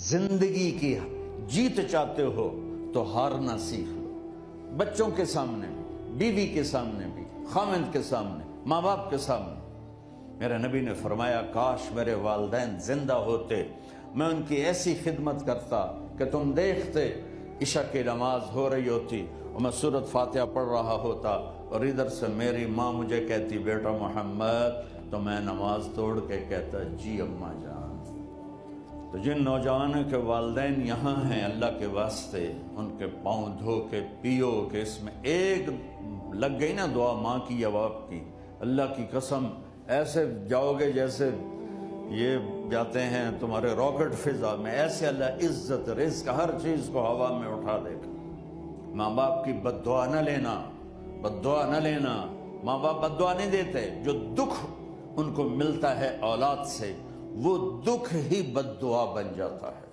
زندگی کی جیت چاہتے ہو تو ہارنا سیکھ لو، بچوں کے سامنے بھی، بیوی کے سامنے بھی، خاوند کے سامنے، ماں باپ کے سامنے۔ میرے نبی نے فرمایا کاش میرے والدین زندہ ہوتے، میں ان کی ایسی خدمت کرتا کہ تم دیکھتے عشاء کی نماز ہو رہی ہوتی اور میں سورۃ فاتحہ پڑھ رہا ہوتا اور ادھر سے میری ماں مجھے کہتی بیٹا محمد، تو میں نماز توڑ کے کہتا جی اماں جان۔ تو جن نوجوانوں کے والدین یہاں ہیں، اللہ کے واسطے ان کے پاؤں دھو کے پیو کہ اس میں ایک لگ گئی نا دعا ماں کی یا باپ کی، اللہ کی قسم ایسے جاؤ گے جیسے یہ جاتے ہیں تمہارے راکٹ فضا میں، ایسے اللہ عزت رزق ہر چیز کو ہوا میں اٹھا دے گا۔ ماں باپ کی بد دعا نہ لینا، بد دعا نہ لینا، ماں باپ بد دعا نہیں دیتے، جو دکھ ان کو ملتا ہے اولاد سے وہ دکھ ہی بد دعا بن جاتا ہے۔